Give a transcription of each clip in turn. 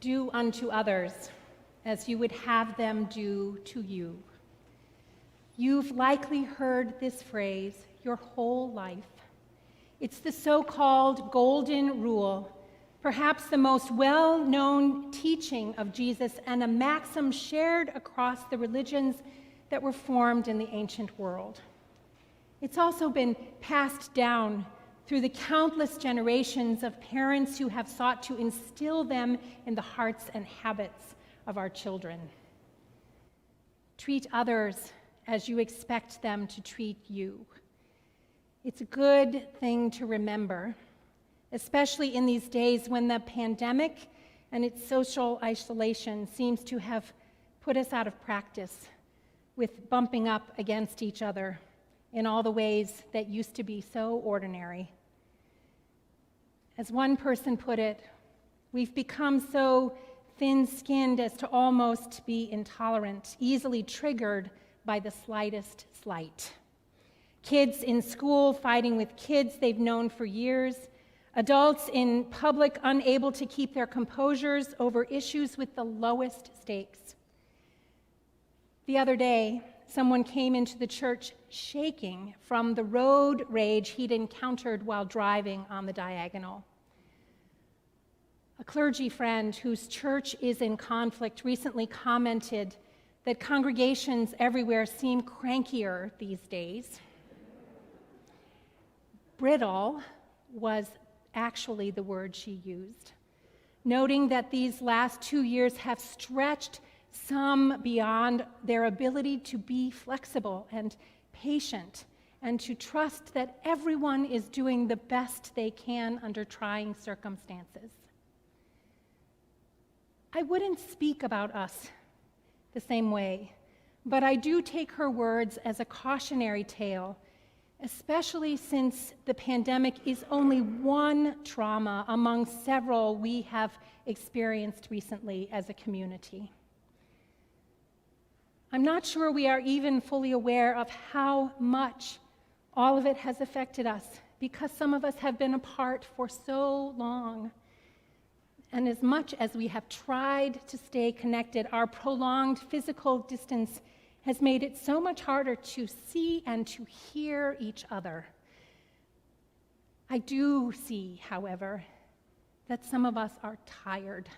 Do unto others as you would have them do to you. You've likely heard this phrase your whole life. It's the so-called golden rule, perhaps the most well-known teaching of Jesus and a maxim shared across the religions that were formed in the ancient world. It's also been passed down through the countless generations of parents who have sought to instill them in the hearts and habits of our children. Treat others as you expect them to treat you. It's a good thing to remember, especially in these days when the pandemic and its social isolation seems to have put us out of practice with bumping up against each other in all the ways that used to be so ordinary. As one person put it, we've become so thin-skinned as to almost be intolerant, easily triggered by the slightest slight. Kids in school fighting with kids they've known for years, adults in public unable to keep their composures over issues with the lowest stakes. The other day, someone came into the church shaking from the road rage he'd encountered while driving on the Diagonal. A clergy friend whose church is in conflict recently commented that congregations everywhere seem crankier these days. Brittle was actually the word she used, noting that these last 2 years have stretched some beyond their ability to be flexible and patient and to trust that everyone is doing the best they can under trying circumstances. I wouldn't speak about us the same way, but I do take her words as a cautionary tale, especially since the pandemic is only one trauma among several we have experienced recently as a community. I'm not sure we are even fully aware of how much all of it has affected us because some of us have been apart for so long. And as much as we have tried to stay connected, our prolonged physical distance has made it so much harder to see and to hear each other. I do see, however, that some of us are tired,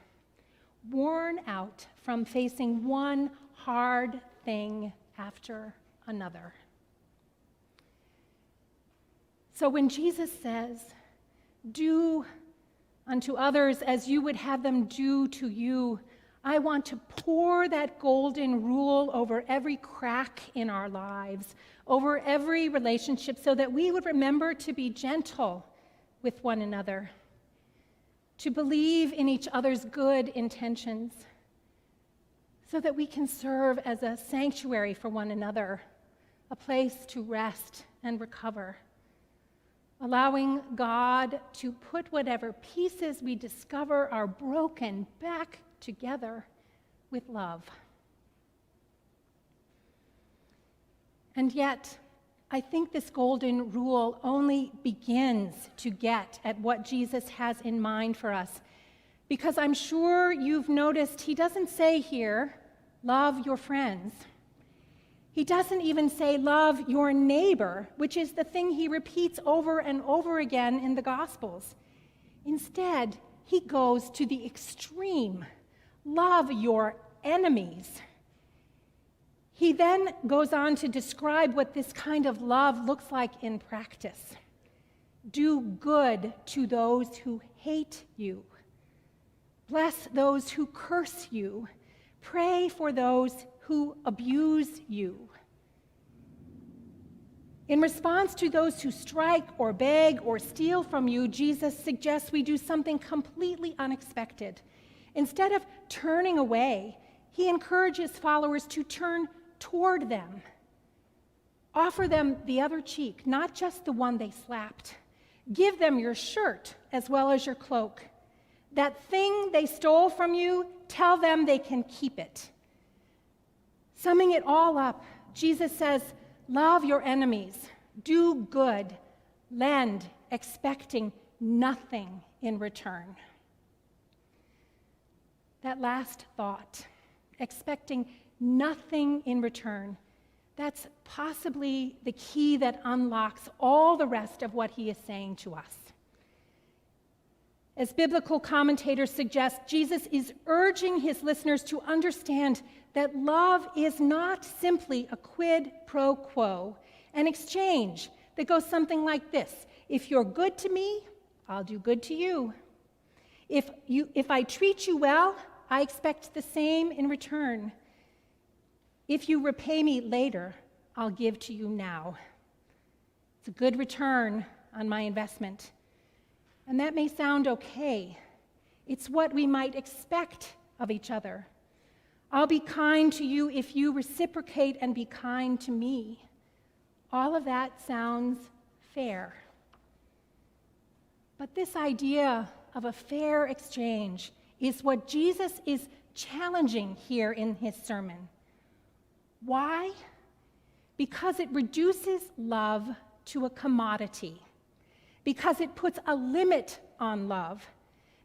worn out from facing one hard thing after another. So when Jesus says, "Do unto others as you would have them do to you," I want to pour that golden rule over every crack in our lives, over every relationship, so that we would remember to be gentle with one another, to believe in each other's good intentions, so that we can serve as a sanctuary for one another, a place to rest and recover, allowing God to put whatever pieces we discover are broken back together with love. And yet, I think this golden rule only begins to get at what Jesus has in mind for us, because I'm sure you've noticed he doesn't say here, "Love your friends." He doesn't even say, "Love your neighbor," which is the thing he repeats over and over again in the Gospels. Instead, he goes to the extreme. Love your enemies. He then goes on to describe what this kind of love looks like in practice. Do good to those who hate you. Bless those who curse you. Pray for those who abuse you. In response to those who strike or beg or steal from you, Jesus suggests we do something completely unexpected. Instead of turning away, he encourages followers to turn toward them. Offer them the other cheek, not just the one they slapped. Give them your shirt as well as your cloak. That thing they stole from you, tell them they can keep it. Summing it all up, Jesus says, love your enemies, do good, lend, expecting nothing in return. that last thought, expecting nothing in return, that's possibly the key that unlocks all the rest of what he is saying to us. As biblical commentators suggest, Jesus is urging his listeners to understand that love is not simply a quid pro quo, an exchange that goes something like this. If you're good to me, I'll do good to you. If I treat you well, I expect the same in return. If you repay me later, I'll give to you now. It's a good return on my investment. And that may sound okay. It's what we might expect of each other. I'll be kind to you if you reciprocate and be kind to me. All of that sounds fair. But this idea of a fair exchange is what Jesus is challenging here in his sermon. Why? Because it reduces love to a commodity. Because it puts a limit on love,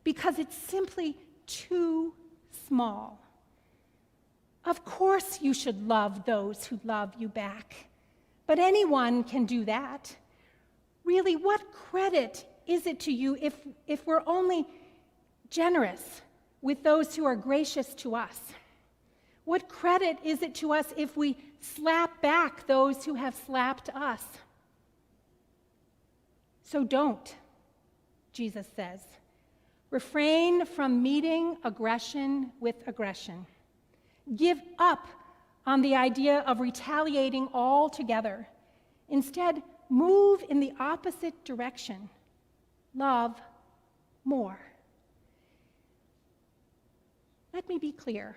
because it's simply too small. Of course you should love those who love you back, but anyone can do that. Really, what credit is it to you if we're only generous with those who are gracious to us? What credit is it to us if we slap back those who have slapped us? So don't, Jesus says. Refrain from meeting aggression with aggression. Give up on the idea of retaliating altogether. Instead, move in the opposite direction. Love more. Let me be clear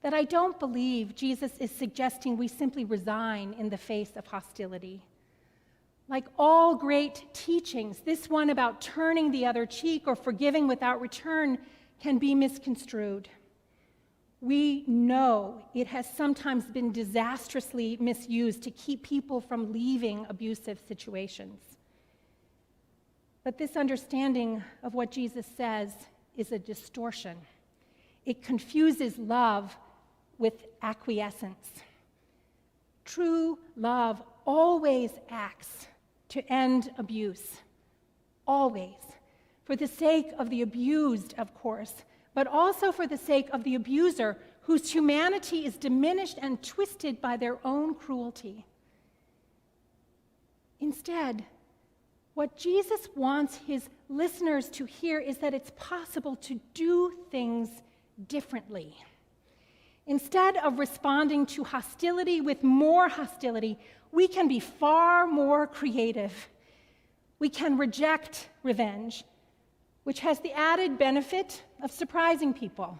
that I don't believe Jesus is suggesting we simply resign in the face of hostility. Like all great teachings, this one about turning the other cheek or forgiving without return can be misconstrued. We know it has sometimes been disastrously misused to keep people from leaving abusive situations. But this understanding of what Jesus says is a distortion. It confuses love with acquiescence. True love always acts to end abuse, always, for the sake of the abused, of course, but also for the sake of the abuser, whose humanity is diminished and twisted by their own cruelty. Instead, what Jesus wants his listeners to hear is that it's possible to do things differently. Instead of responding to hostility with more hostility, we can be far more creative. We can reject revenge, which has the added benefit of surprising people,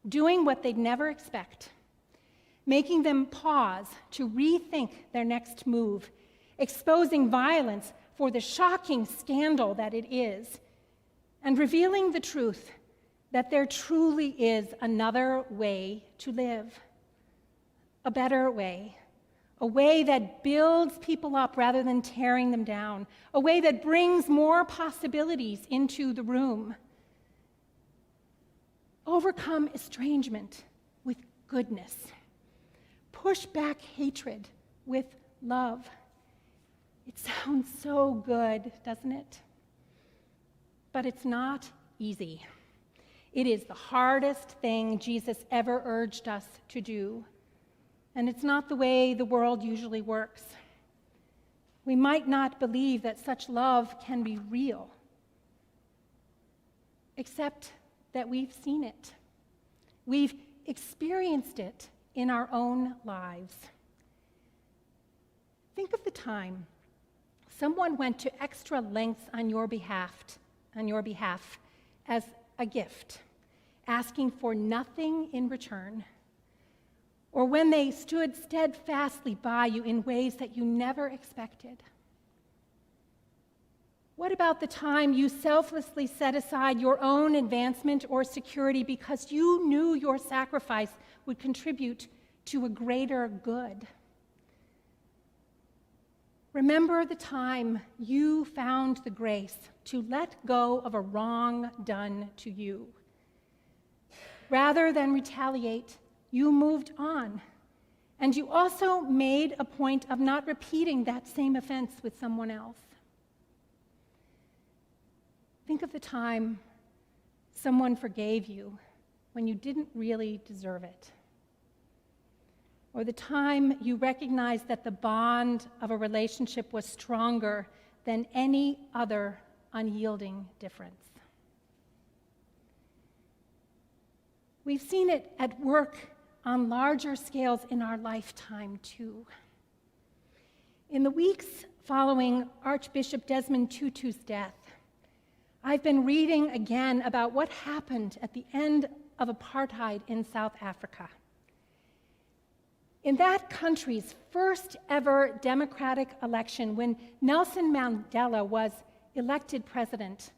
doing what they'd never expect, making them pause to rethink their next move, exposing violence for the shocking scandal that it is, and revealing the truth that there truly is another way to live, a better way, a way that builds people up rather than tearing them down, a way that brings more possibilities into the room. Overcome estrangement with goodness. Push back hatred with love. It sounds so good, doesn't it? But it's not easy. It is the hardest thing Jesus ever urged us to do. And it's not the way the world usually works. We might not believe that such love can be real, except that we've seen it. We've experienced it in our own lives. Think of the time someone went to extra lengths on your behalf as a gift, asking for nothing in return, or when they stood steadfastly by you in ways that you never expected. What about the time you selflessly set aside your own advancement or security because you knew your sacrifice would contribute to a greater good? Remember the time you found the grace to let go of a wrong done to you. Rather than retaliate, you moved on. And you also made a point of not repeating that same offense with someone else. Think of the time someone forgave you when you didn't really deserve it. Or the time you recognized that the bond of a relationship was stronger than any other unyielding difference. We've seen it at work on larger scales in our lifetime, too. In the weeks following Archbishop Desmond Tutu's death, I've been reading again about what happened at the end of apartheid in South Africa. In that country's first ever democratic election, when Nelson Mandela was elected president,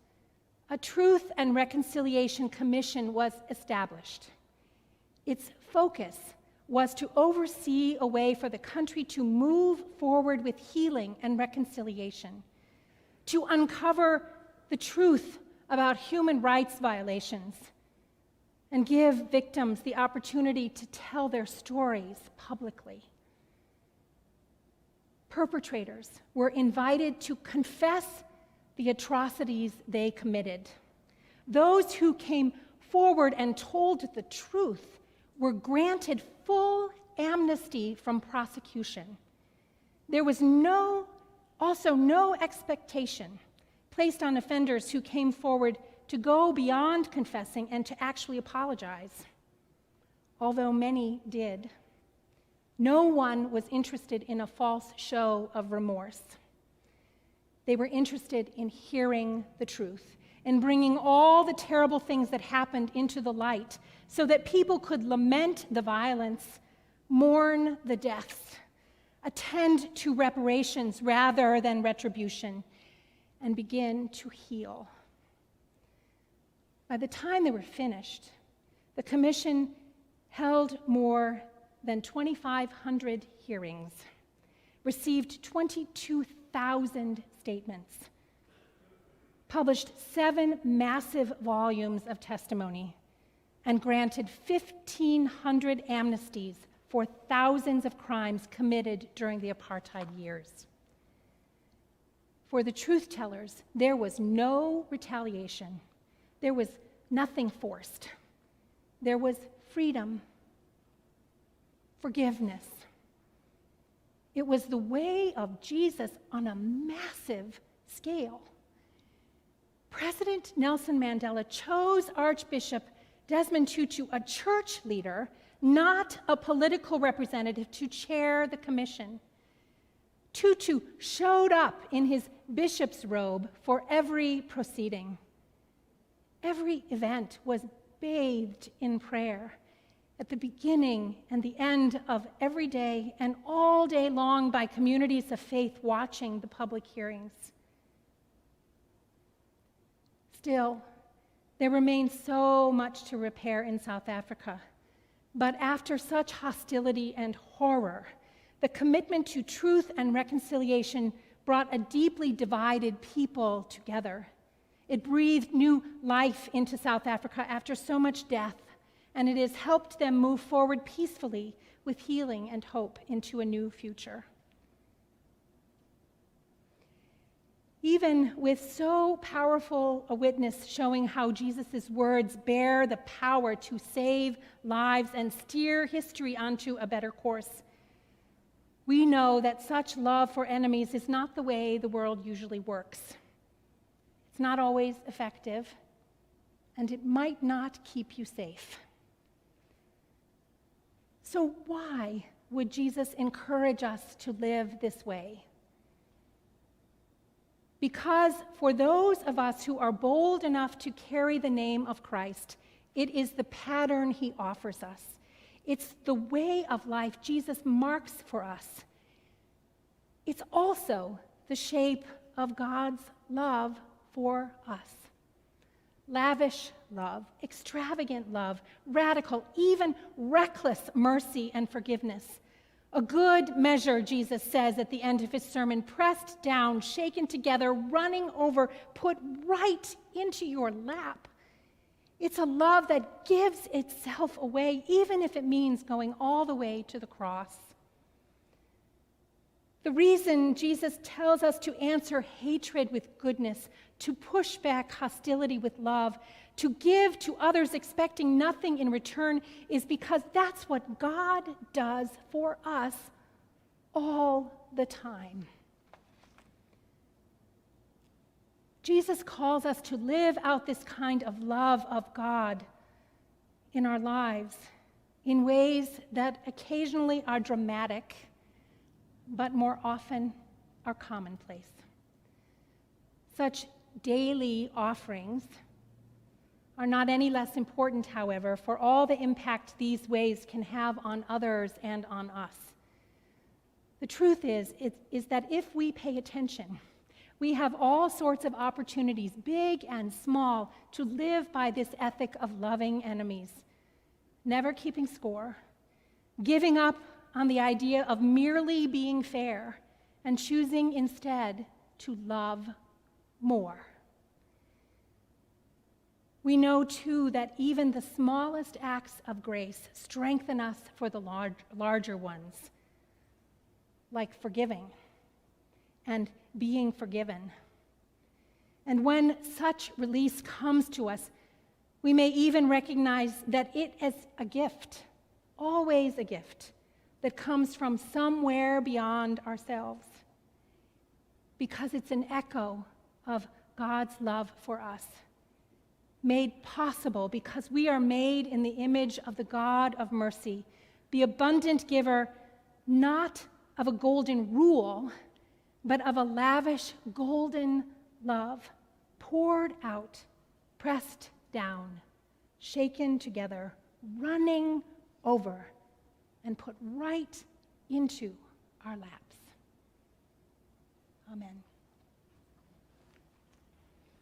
a Truth and Reconciliation Commission was established. Its focus was to oversee a way for the country to move forward with healing and reconciliation, to uncover the truth about human rights violations, and give victims the opportunity to tell their stories publicly. Perpetrators were invited to confess the atrocities they committed. Those who came forward and told the truth were granted full amnesty from prosecution. There was also no expectation placed on offenders who came forward to go beyond confessing and to actually apologize, although many did. No one was interested in a false show of remorse. They were interested in hearing the truth and bringing all the terrible things that happened into the light so that people could lament the violence, mourn the deaths, attend to reparations rather than retribution, and begin to heal. By the time they were finished, the commission held more than 2,500 hearings, received 22,000 statements, published 7 massive volumes of testimony, and granted 1,500 amnesties for thousands of crimes committed during the apartheid years. For the truth tellers, there was no retaliation. There was nothing forced. There was freedom, forgiveness. It was the way of Jesus on a massive scale. President Nelson Mandela chose Archbishop Desmond Tutu, a church leader, not a political representative, to chair the commission. Tutu showed up in his bishop's robe for every proceeding. Every event was bathed in prayer at the beginning and the end of every day and all day long by communities of faith watching the public hearings. Still, there remains so much to repair in South Africa. But after such hostility and horror, the commitment to truth and reconciliation brought a deeply divided people together. It breathed new life into South Africa after so much death, and it has helped them move forward peacefully with healing and hope into a new future. Even with so powerful a witness showing how Jesus' words bear the power to save lives and steer history onto a better course, we know that such love for enemies is not the way the world usually works. It's not always effective, and it might not keep you safe. So why would Jesus encourage us to live this way? Because for those of us who are bold enough to carry the name of Christ, it is the pattern he offers us. It's the way of life Jesus marks for us. It's also the shape of God's love for us. Lavish love, extravagant love, radical, even reckless mercy and forgiveness. A good measure, Jesus says at the end of his sermon, pressed down, shaken together, running over, put right into your lap. It's a love that gives itself away, even if it means going all the way to the cross. The reason Jesus tells us to answer hatred with goodness, to push back hostility with love, to give to others expecting nothing in return, is because that's what God does for us all the time. Jesus calls us to live out this kind of love of God in our lives in ways that occasionally are dramatic, but more often are commonplace. Such daily offerings are not any less important, however, for all the impact these ways can have on others and on us. The truth is that if we pay attention, we have all sorts of opportunities, big and small, to live by this ethic of loving enemies, never keeping score, giving up on the idea of merely being fair, and choosing instead to love more. We know, too, that even the smallest acts of grace strengthen us for the larger ones, like forgiving and being forgiven. And when such release comes to us, we may even recognize that it is a gift, always a gift, that comes from somewhere beyond ourselves, because it's an echo of God's love for us, made possible because we are made in the image of the God of mercy, the abundant giver, not of a golden rule, but of a lavish golden love, poured out, pressed down, shaken together, running over, and put right into our laps. Amen.